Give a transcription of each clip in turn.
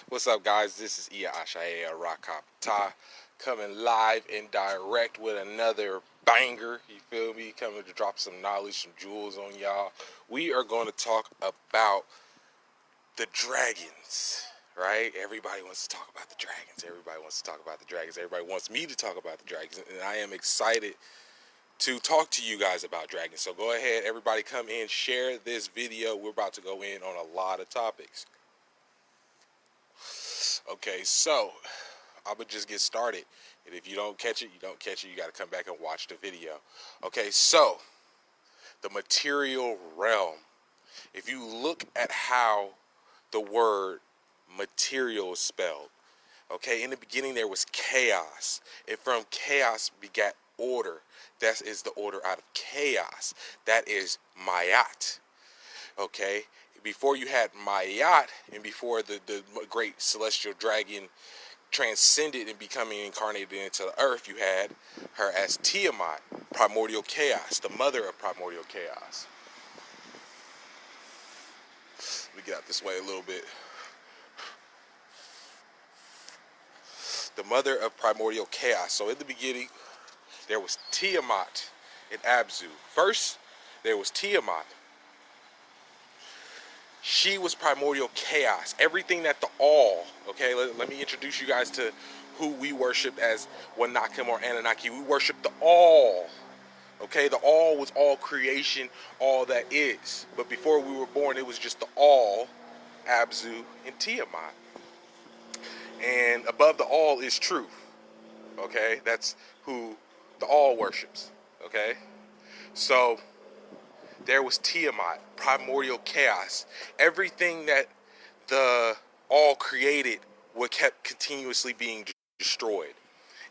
What's up, guys? This is Iya Ashaya Rakapta coming live and direct with another banger. You feel me? Coming to drop some knowledge, some jewels on y'all. We are going to talk about the dragons, right? Everybody wants to talk about the dragons. Everybody wants to talk about the dragons. Everybody wants me to talk about the dragons. And I am excited to talk to you guys about dragons. So go ahead, everybody come in, share this video. We're about to go in on a lot of topics. Okay, so I would just get started. And if you don't catch it, you don't catch it. You got to come back and watch the video. Okay, so the material realm. If you look at how the word material is spelled, okay, in the beginning there was chaos. And from chaos begat order. That is the order out of chaos. That is Mayat. Okay, before you had Mayat and before the great celestial dragon transcended and becoming incarnated into the earth, you had her as Tiamat, primordial chaos, the mother of primordial chaos. Let me get out this way a little bit. The mother of primordial chaos. So in the beginning, there was Tiamat and Abzu. First, there was Tiamat. She was primordial chaos. Everything that the all, okay, let me introduce you guys to who we worship as Wanakim or Anunnaki. We worship the all. Okay, the all was all creation, all that is. But before we were born, it was just the all, Abzu, and Tiamat. And above the all is truth. Okay, that's who the all worships. Okay, so there was Tiamat, primordial chaos. Everything that the all created what kept continuously being destroyed.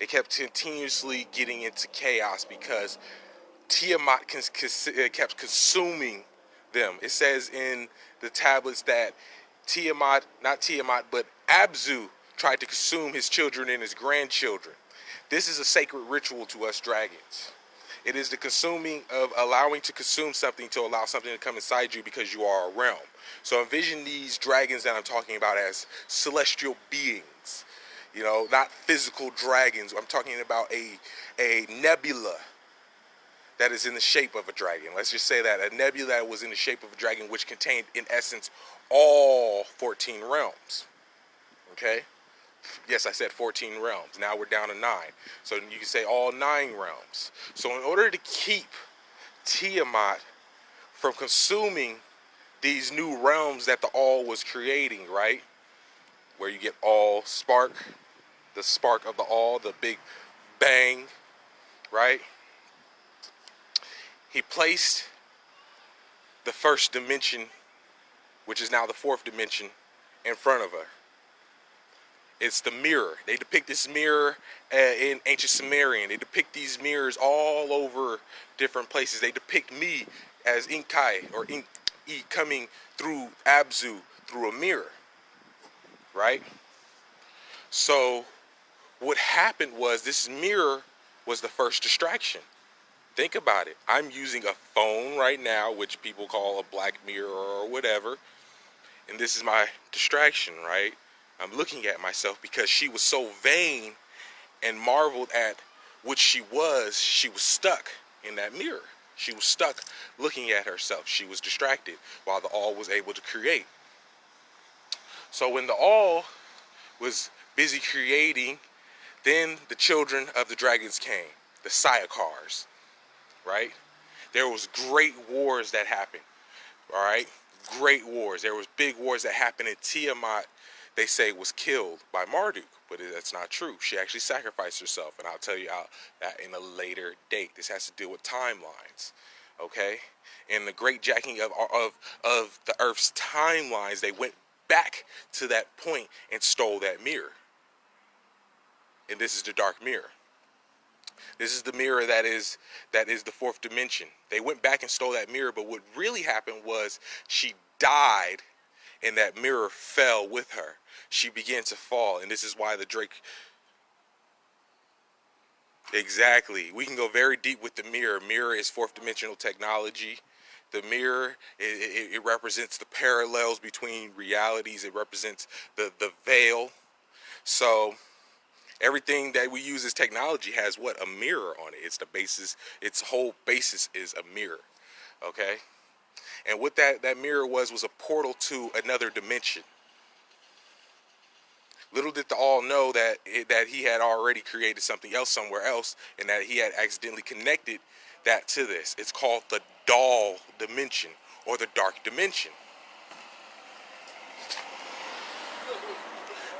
It kept continuously getting into chaos because Tiamat kept consuming them. It says in the tablets that not Tiamat, but Abzu tried to consume his children and his grandchildren. This is a sacred ritual to us dragons. It is the consuming of allowing to consume something to allow something to come inside you because you are a realm. So envision these dragons that I'm talking about as celestial beings. You know, not physical dragons. I'm talking about a nebula that is in the shape of a dragon. Let's just say that. A nebula that was in the shape of a dragon, which contained, in essence, all 14 realms. Okay? Yes, I said 14 realms. Now we're down to 9. So you can say all 9 realms. So in order to keep Tiamat from consuming these new realms that the all was creating, right? Where you get all spark, the spark of the all, the big bang, right? He placed the first dimension, which is now the 4th dimension, in front of her. It's the mirror. They depict this mirror in ancient Sumerian. They depict these mirrors all over different places. They depict me as Inkai or Inki coming through Abzu through a mirror, right? So what happened was this mirror was the first distraction. Think about it. I'm using a phone right now, which people call a black mirror or whatever. And this is my distraction, right? I'm looking at myself because she was so vain and marveled at what she was stuck in that mirror. She was stuck looking at herself. She was distracted while the all was able to create. So when the all was busy creating, then the children of the dragons came, the Sayakars, right? There was great wars that happened, all right? Great wars. There was big wars that happened, and Tiamat, they say, was killed by Marduk, but that's not true. She actually sacrificed herself, and I'll tell you that in a later date. This has to do with timelines, okay? And the great jacking of the Earth's timelines, they went back to that point and stole that mirror. And this is the dark mirror. This is the mirror that is the 4th dimension. They went back and stole that mirror, but what really happened was she died and that mirror fell with her. She began to fall, and this is why the Drake... Exactly. We can go very deep with the mirror. Mirror is 4th dimensional technology. The mirror, it represents the parallels between realities. It represents the veil. So everything that we use as technology has what? A mirror on it. It's the basis. Its whole basis is a mirror. Okay? And what that mirror was a portal to another dimension. Little did the all know that he had already created something else somewhere else, and that he had accidentally connected that to this. It's called the doll dimension, or the dark dimension.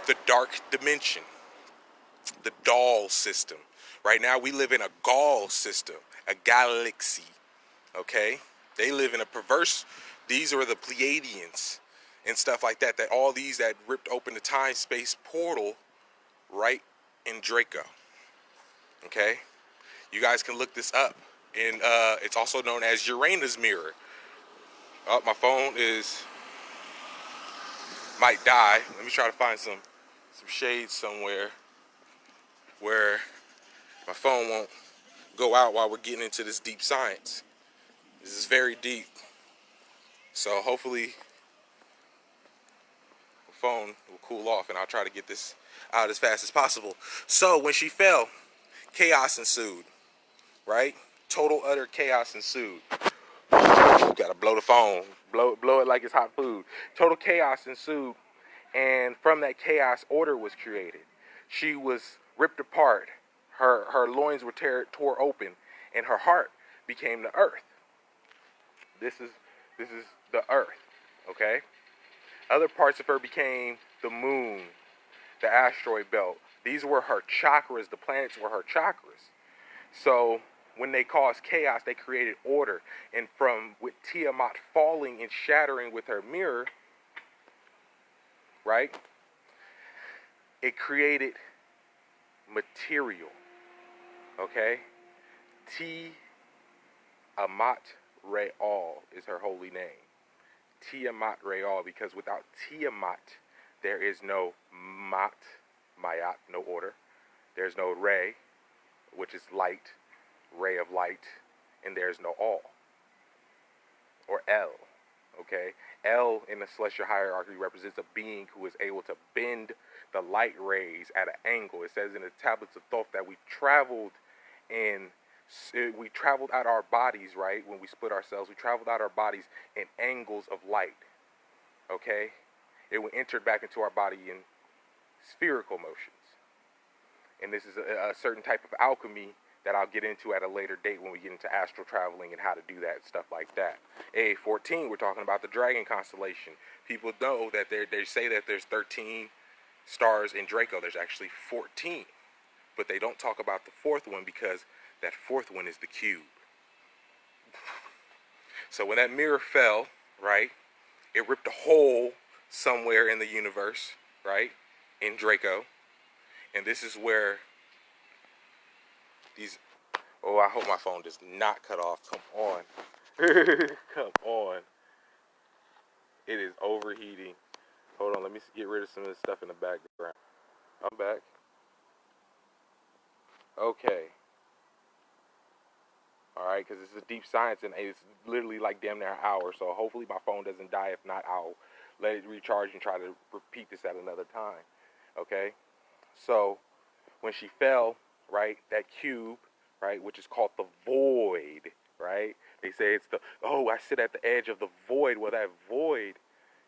The dark dimension. The doll system. Right now we live in a Gaul system, a galaxy. Okay? They live in a perverse, these are the Pleiadians and stuff like that, that all these that ripped open the time-space portal right in Draco. Okay? You guys can look this up. And it's also known as Uranus mirror. Oh, my phone might die. Let me try to find some shades somewhere where my phone won't go out while we're getting into this deep science. This is very deep. So hopefully the phone will cool off and I'll try to get this out as fast as possible. So when she fell, chaos ensued, right? Total utter chaos ensued. Gotta blow the phone, blow it like it's hot food. Total chaos ensued, and from that chaos, order was created. She was ripped apart. Her loins were tore open, and her heart became the earth. This is the earth, okay? Other parts of her became the moon, the asteroid belt. These were her chakras. The planets were her chakras. So when they caused chaos, they created order. And with Tiamat falling and shattering with her mirror, right, it created material. Okay? Tiamat Re'al is her holy name. Tiamat Re'al, because without Tiamat, there is no Mayat, no order. There's no Re, which is light, ray of light, and there's no all, or El. Okay? El in the celestial hierarchy represents a being who is able to bend the light rays at an angle. It says in the tablets of Thoth that we traveled out our bodies, right? When we split ourselves, we traveled out our bodies in angles of light. Okay? It entered back into our body in spherical motions. And this is a certain type of alchemy that I'll get into at a later date when we get into astral traveling and how to do that, stuff like that. A14, we're talking about the dragon constellation. People know that they say that there's 13 stars in Draco. There's actually 14. But they don't talk about the fourth one because that fourth one is the cube. So when that mirror fell, right, it ripped a hole somewhere in the universe, right, in Draco. And this is where these, oh, I hope my phone does not cut off. Come on. Come on. It is overheating. Hold on, let me get rid of some of this stuff in the background. I'm back. Okay. Alright, because this is deep science and it's literally like damn near an hour. So hopefully my phone doesn't die. If not, I'll let it recharge and try to repeat this at another time. Okay? So when she fell, right, that cube, right, which is called the void, right? They say it's I sit at the edge of the void. Well, that void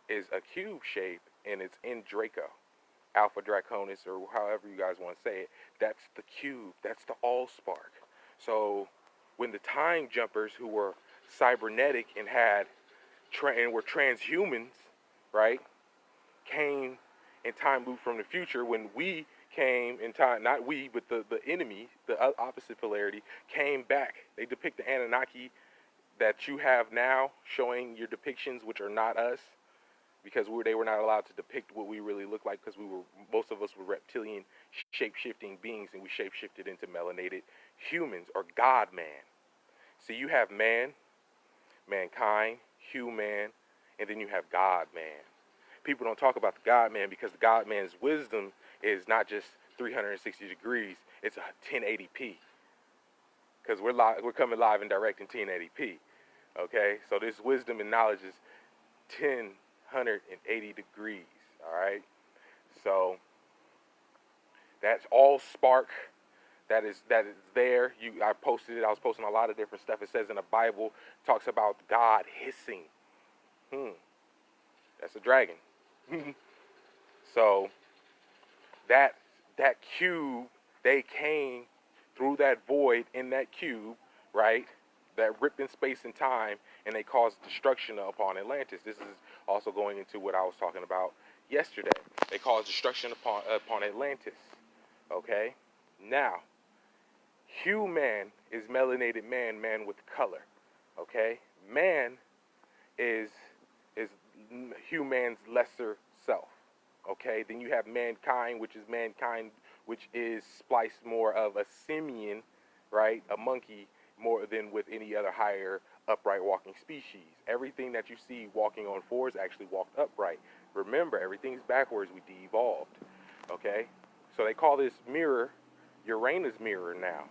is a cube shape, and it's in Draco, Alpha Draconis, or however you guys want to say it. That's the cube. That's the all-spark. So when the time jumpers who were cybernetic and were transhumans, right, came in time loop from the future, when we came in time, not we, but the enemy, the opposite polarity, came back. They depict the Anunnaki that you have now, showing your depictions, which are not us, because they were not allowed to depict what we really look like, because most of us were reptilian, shape-shifting beings, and we shape-shifted into melanated humans, or God-man. So you have man, mankind, human, and then you have God-man. People don't talk about the God-man because the God-man's wisdom is not just 360 degrees, it's a 1080p. Because we're coming live and direct in 1080p. Okay, so this wisdom and knowledge is 180 degrees. All right, so that's all spark. That is there. I posted it. I was posting a lot of different stuff. It says in the Bible, talks about God hissing. That's a dragon. So that cube, they came through that void in that cube, right? That ripped in space and time, and they caused destruction upon Atlantis. This is also going into what I was talking about yesterday. They caused destruction upon Atlantis. Okay? Now, human is melanated man with color. Okay? Man is human's lesser self. Okay, then you have mankind, which is spliced more of a simian, right? A monkey, more than with any other higher upright walking species. Everything that you see walking on fours actually walked upright. Remember, everything's backwards. We de-evolved. Okay, so they call this mirror Uranus mirror now.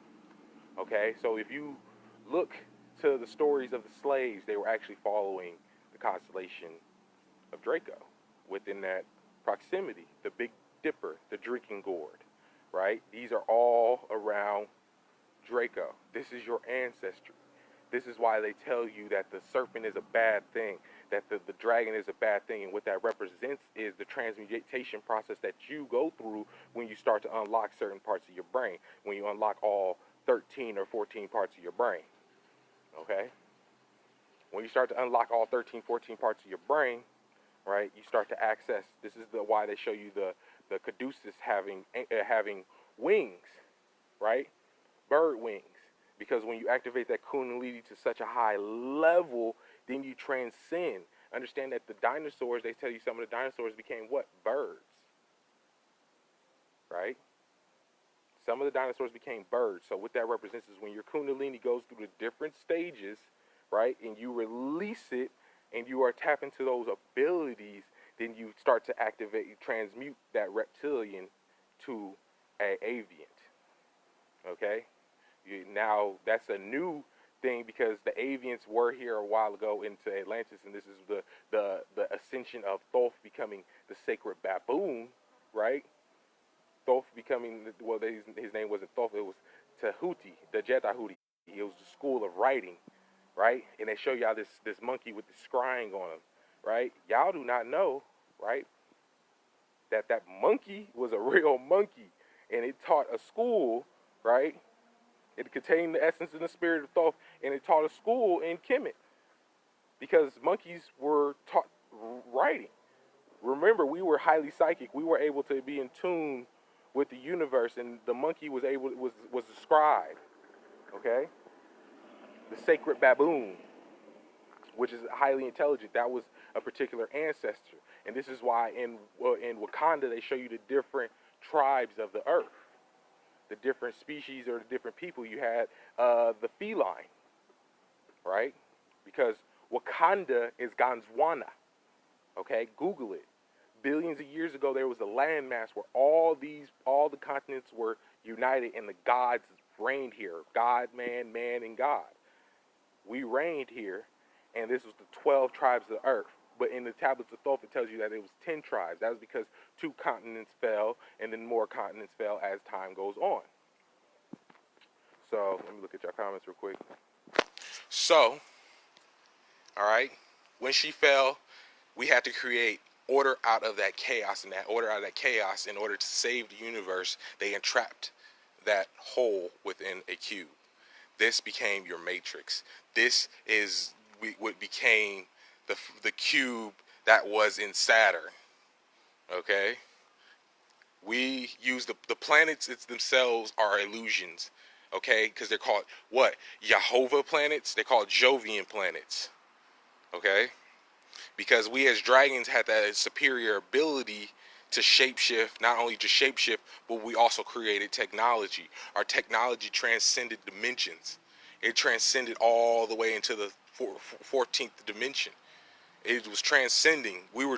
Okay, so if you look to the stories of the slaves, they were actually following the constellation of Draco within that proximity, the Big Dipper, the drinking gourd, right? These are all around Draco. This is your ancestry. This is why they tell you that the serpent is a bad thing, that the dragon is a bad thing, and what that represents is the transmutation process that you go through when you start to unlock certain parts of your brain, when you unlock all 13 or 14 parts of your brain, okay? When you start to unlock all 13, 14 parts of your brain, right, you start to access. This is why they show you the caduceus having wings, right, bird wings, because when you activate that kundalini to such a high level, then you transcend. Understand that the dinosaurs, they tell you some of the dinosaurs became what? Birds, right? Some of the dinosaurs became birds. So what that represents is when your kundalini goes through the different stages, right, and you release it, and you are tapping into those abilities, then you start to activate, transmute that reptilian to an avian. Okay? Now, that's a new thing because the avians were here a while ago into Atlantis, and this is the ascension of Thoth becoming the sacred baboon, right? Thoth becoming, well, his name wasn't Thoth, it was Tahuti, the Jetahuti. It was the school of writing, right? And they show y'all this monkey with the scrying on him, right? Y'all do not know, right, that monkey was a real monkey, and it taught a school, right? It contained the essence and the spirit of Thoth, and it taught a school in Kemet because monkeys were taught writing. Remember, we were highly psychic. We were able to be in tune with the universe, and the monkey was a scribe, okay? The sacred baboon, which is highly intelligent. That was a particular ancestor. And this is why in Wakanda they show you the different tribes of the earth, the different species or the different people. You had the feline, right? Because Wakanda is Gondwana, okay? Google it. Billions of years ago, there was a landmass where all the continents were united and the gods reigned here. God, man, and God. We reigned here, and this was the 12 tribes of the earth. But in the tablets of Thoth, it tells you that it was 10 tribes. That was because 2 continents fell, and then more continents fell as time goes on. So, let me look at your comments real quick. So, all right, when she fell, we had to create order out of that chaos, and that order out of that chaos, in order to save the universe, they entrapped that hole within a cube. This became your matrix. This is what became the cube that was in Saturn. Okay? We use the planets themselves are illusions. Okay? Because they're called what? Jehovah planets? They're called Jovian planets. Okay? Because we as dragons had that superior ability to shapeshift, not only to shapeshift, but we also created technology. Our technology transcended dimensions. It transcended all the way into the 14th dimension. It was transcending. We were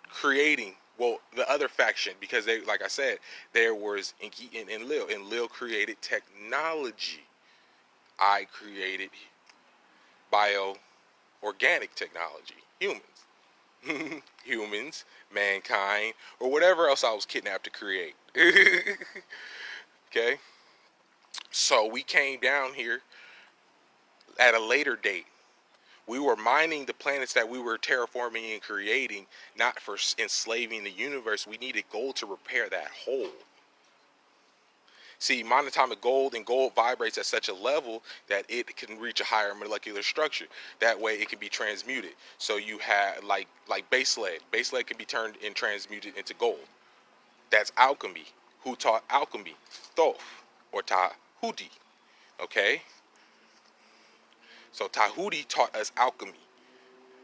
creating, well, the other faction, because they, like I said, there was Inky and Lil, and Lil created technology. I created bio-organic technology, humans. Humans, mankind, or whatever else I was kidnapped to create. Okay? So we came down here at a later date. We were mining the planets that we were terraforming and creating, not for enslaving the universe. We needed gold to repair that hole. See, monatomic gold, and gold vibrates at such a level that it can reach a higher molecular structure. That way it can be transmuted. So you have like base lead. Base lead can be turned and transmuted into gold. That's alchemy. Who taught alchemy? Thoth or Tahuti. Okay? So Tahuti taught us alchemy.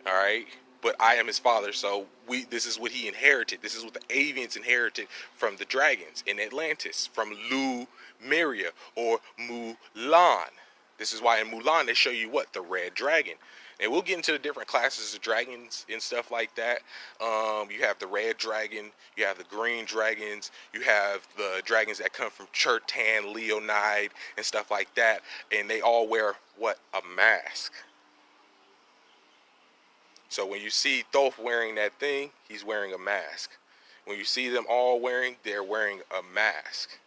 All right? But I am his father, so this is what he inherited. This is what the avians inherited from the dragons in Atlantis, from Lumeria or Mulan. This is why in Mulan they show you what? The red dragon. And we'll get into the different classes of dragons and stuff like that. You have the red dragon, you have the green dragons, you have the dragons that come from Chertan, Leonide, and stuff like that. And they all wear what? A mask. So when you see Thoth wearing that thing, he's wearing a mask. When you see them all they're wearing a mask.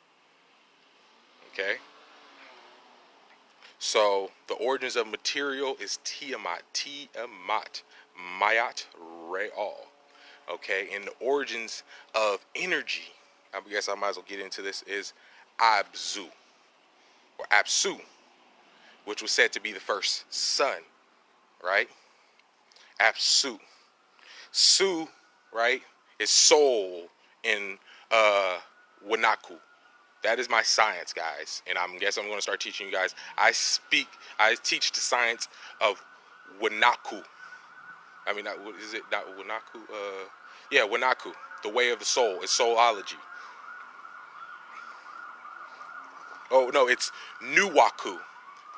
Okay? So the origins of material is Tiamat, Mayat Re'al. Okay? And the origins of energy, I guess I might as well get into this, is Abzu, or Apsu, which was said to be the first sun, right? Apsu. Su, right, is soul in Wanaku. That is my science, guys. And I'm going to start teaching you guys. I teach the science of Wanaku. I mean, is it not Wanaku? Yeah, Wanaku. The way of the soul. It's soulology. Oh, no, it's Nuwaku.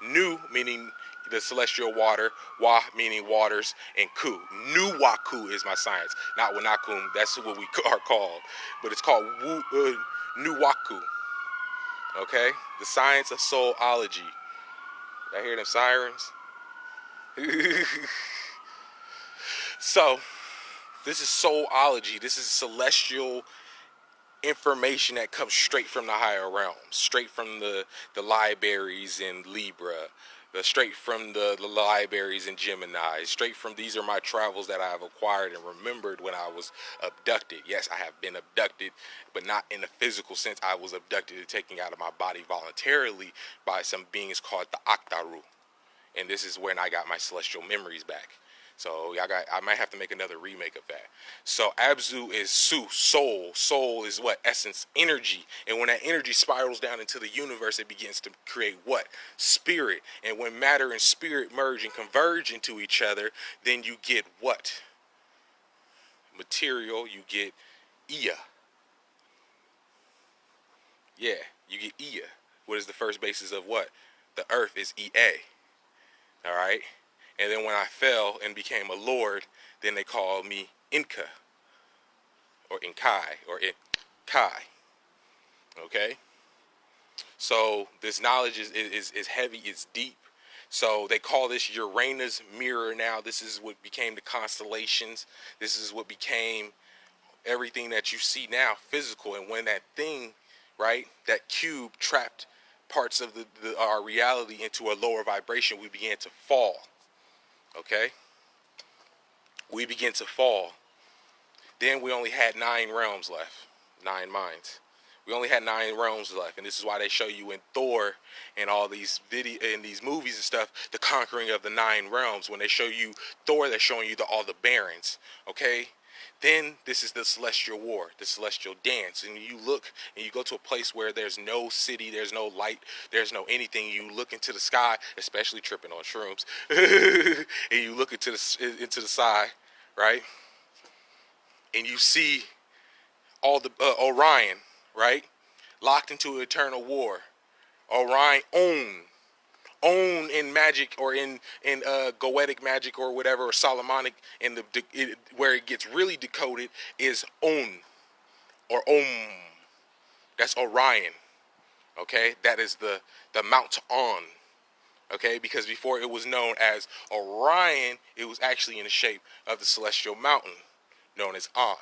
Nu meaning the celestial water, Wa meaning waters, and Ku. Nuwaku is my science, not Wanakum. That's what we are called, but it's called Nuwaku. Okay, the science of soulology. I hear them sirens. So, this is soulology. This is celestial information that comes straight from the higher realms, straight from the libraries in Libra, straight from the libraries in Gemini, straight from, these are my travels that I have acquired and remembered when I was abducted. Yes, I have been abducted, but not in a physical sense. I was abducted and taken out of my body voluntarily by some beings called the Aktaru. And this is when I got my celestial memories back. So I might have to make another remake of that. So Abzu is Su, soul. Soul is what? Essence, energy. And when that energy spirals down into the universe, it begins to create what? Spirit. And when matter and spirit merge and converge into each other, then you get what? Material. You get Ea. Yeah, you get Ea. What is the first basis of what? The earth is Ea. All right? And then when I fell and became a lord, then they called me Inca, or Inkai, or Inkai. Okay? So this knowledge is heavy, it's deep. So they call this Uranus mirror now. This is what became the constellations. This is what became everything that you see now, physical. And when that thing, right, that cube trapped parts of our reality into a lower vibration, we began to fall. Okay, we begin to fall. Then we only had 9 realms left, 9 minds. We only had 9 realms left, and this is why they show you in Thor and all these these movies and stuff, the conquering of the 9 realms. When they show you Thor, they're showing you all the barons. Okay, then this is the celestial war, the celestial dance, and you look and you go to a place where there's no city, there's no light, there's no anything. You look into the sky, especially tripping on shrooms, and you look into the sky, right? And you see all the Orion, right? Locked into eternal war. Orion own in magic, or in Goetic magic or whatever, or Solomonic, and where it gets really decoded is On or Om. That's Orion. Okay, that is the Mount On. Okay, because before it was known as Orion, it was actually in the shape of the celestial mountain known as On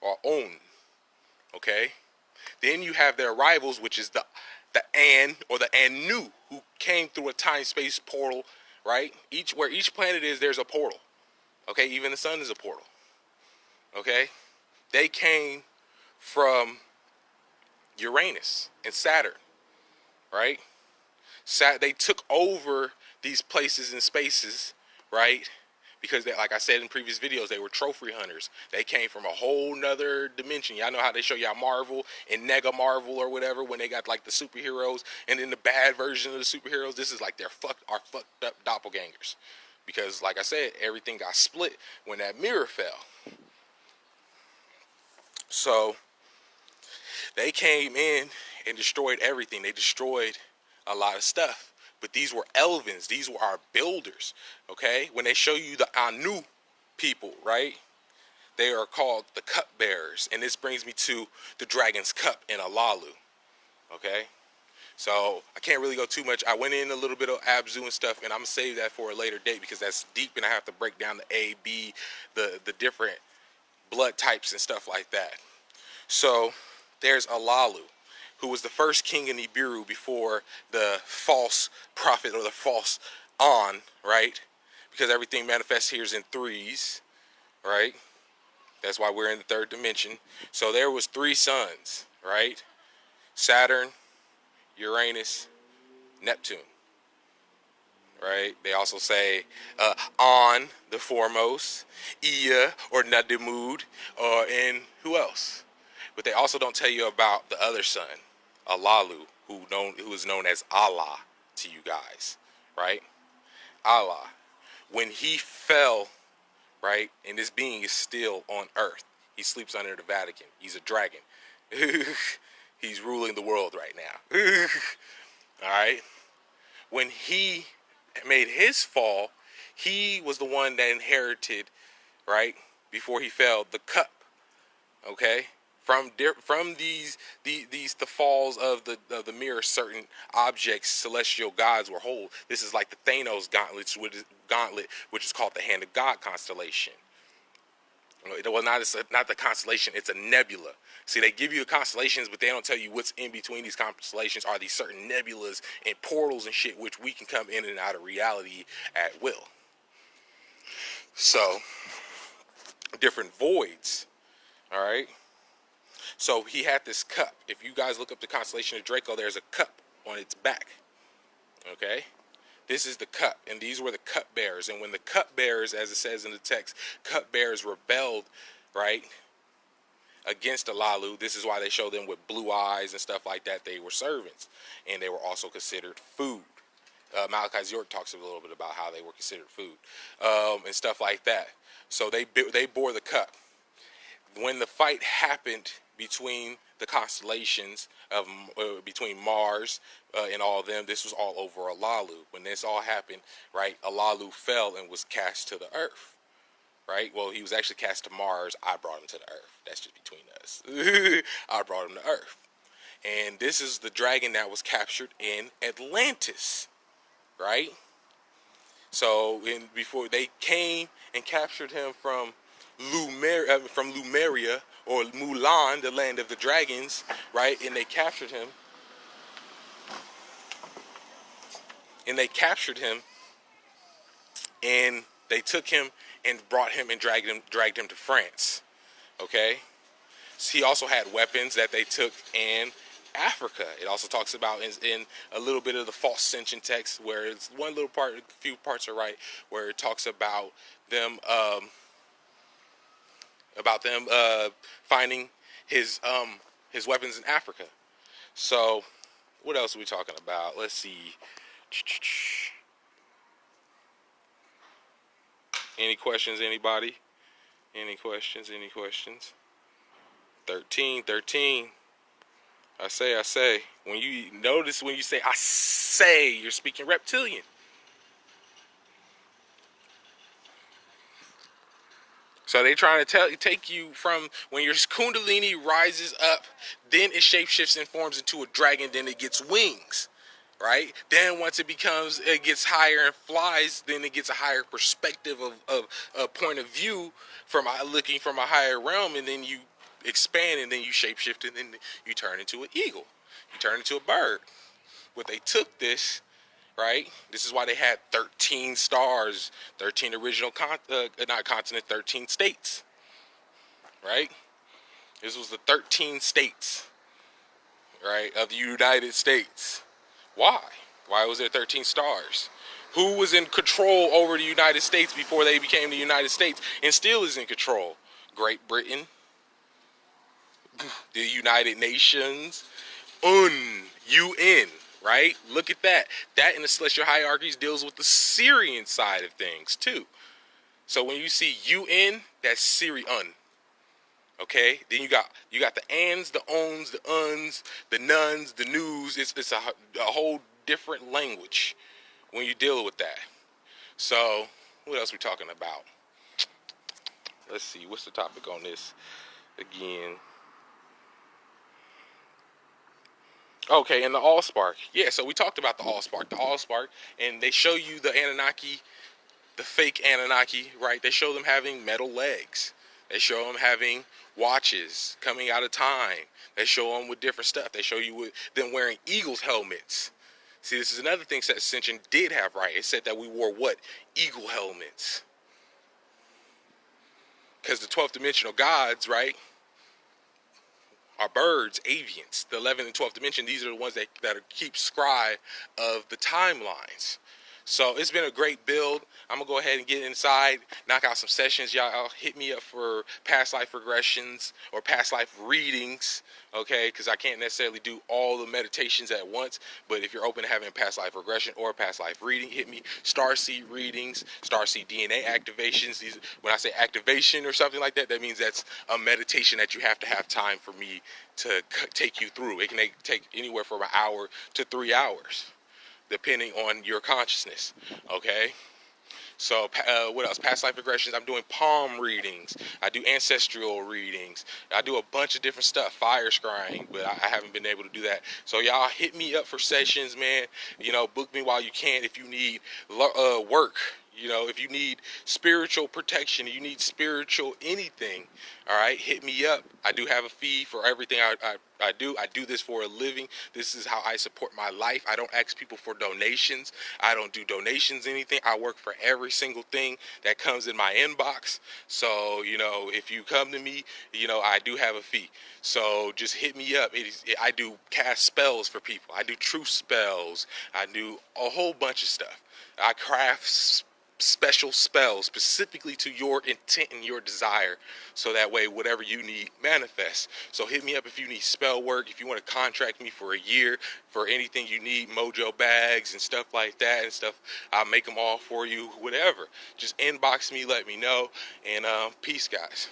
or On. Okay, then you have their rivals, which is the An or the Anu, who came through a time-space portal. Right, where each planet is, there's a portal. Okay, even the sun is a portal. Okay, they came from Uranus and Saturn. Right, they took over these places and spaces, right? Because they, like I said in previous videos, they were trophy hunters. They came from a whole nother dimension. Y'all know how they show y'all Marvel and Nega Marvel or whatever when they got like the superheroes and then the bad version of the superheroes. This is like our fucked up doppelgangers. Because like I said, everything got split when that mirror fell. So they came in and destroyed everything. They destroyed a lot of stuff. But these were Elvins. These were our builders. Okay? When they show you the Anu people, right? They are called the cupbearers. And this brings me to the Dragon's Cup in Alalu. Okay? So I can't really go too much. I went in a little bit of Abzu and stuff, and I'm going to save that for a later date because that's deep and I have to break down the A, B, the different blood types and stuff like that. So there's Alalu, who was the first king in Nibiru before the false prophet or the false On, right? Because everything manifests here is in threes, right? That's why we're in the third dimension. So there was 3 suns, right? Saturn, Uranus, Neptune, right? They also say On, the foremost, Ea or Nadimud, and who else? But they also don't tell you about the other sun, Alalu, who is known as Allah to you guys, right? Allah. When he fell, right, and this being is still on earth. He sleeps under the Vatican. He's a dragon. He's ruling the world right now. All right? When he made his fall, he was the one that inherited, right, before he fell, the cup, okay? From the falls of the mirror, certain objects, celestial gods were whole. This is like the Thanos gauntlet, which is called the Hand of God constellation. Well, not the constellation; it's a nebula. See, they give you the constellations, but they don't tell you what's in between these constellations. Are these certain nebulas and portals and shit, which we can come in and out of reality at will. So, different voids. All right. So he had this cup. If you guys look up the constellation of Draco, there's a cup on its back. Okay? This is the cup, and these were the cup bearers. And when the cup bearers, as it says in the text, cup bearers rebelled, right, against Alalu, this is why they show them with blue eyes and stuff like that. They were servants, and they were also considered food. Malachi York talks a little bit about how they were considered food and stuff like that. So they bore the cup. When the fight happened between the constellations of between Mars and all of them, this was all over Alalu. When this all happened, right, Alalu fell and was cast to the earth, right? Well, he was actually cast to Mars. I brought him to the earth. That's just between us. I brought him to earth. And this is the dragon that was captured in Atlantis, right? So before they came and captured him from Lumeria or Mulan, the land of the dragons, right? And they captured him. And they took him and brought him and dragged him to France. Okay? So he also had weapons that they took in Africa. It also talks about in a little bit of the false ascension text, where it's one little part, a few parts are right, where it talks about them finding his weapons in Africa. So what else are we talking about? Let's see. Any questions, anybody? Any questions? 13. I say. When you notice, when you say I say, you're speaking reptilian. So they trying to take you from when your kundalini rises up, then it shapeshifts and forms into a dragon, then it gets wings, right? Then once it gets higher and flies, then it gets a higher perspective of a point of view from looking from a higher realm, and then you expand, and then you shapeshift, and then you turn into an eagle. You turn into a bird. What they took this, right? This is why they had 13 stars, 13 original, not continent, 13 states, right? This was the 13 states, right, of the United States. Why? Why was there 13 stars? Who was in control over the United States before they became the United States and still is in control? Great Britain, the United Nations, UN, right? Look at that. That in the celestial hierarchies deals with the Syrian side of things too. So when you see UN, that's Syrian. Okay, then you got the ands, the ons, the uns, the nuns, the news. It's a whole different language when you deal with that. So what else we talking about? Let's see, what's the topic on this again? Okay, and the Allspark. Yeah, so we talked about the Allspark. The Allspark, and they show you the Anunnaki, the fake Anunnaki, right? They show them having metal legs. They show them having watches coming out of time. They show them with different stuff. They show you with them wearing eagles helmets. See, this is another thing that Ascension did have right. It said that we wore what? Eagle helmets. Because the 12th dimensional gods, right, are birds, avians. The 11th and 12th dimension, these are the ones that keep scribe of the timelines. So it's been a great build. I'm going to go ahead and get inside, knock out some sessions. Y'all hit me up for past life regressions or past life readings, okay? Because I can't necessarily do all the meditations at once. But if you're open to having past life regression or past life reading, hit me. Starseed readings, Starseed DNA activations. These, when I say activation or something like that, that means that's a meditation that you have to have time for me to take you through. It can take anywhere from an hour to 3 hours, depending on your consciousness, okay? So what else? Past life regressions. I'm doing palm readings. I do ancestral readings. I do a bunch of different stuff. Fire scrying, but I haven't been able to do that. So y'all hit me up for sessions, man. You know, book me while you can if you need work. You know, if you need spiritual protection, you need spiritual anything, all right, hit me up. I do have a fee for everything I do. I do this for a living. This is how I support my life. I don't ask people for donations. I don't do donations, anything. I work for every single thing that comes in my inbox. So, you know, if you come to me, you know, I do have a fee. So just hit me up. I do cast spells for people. I do truth spells. I do a whole bunch of stuff. I craft special spells specifically to your intent and your desire, so that way whatever you need manifests. So hit me up if you need spell work, if you want to contract me for a year for anything you need, mojo bags and stuff like that and stuff. I'll make them all for you, whatever. Just inbox me, let me know, and peace, guys.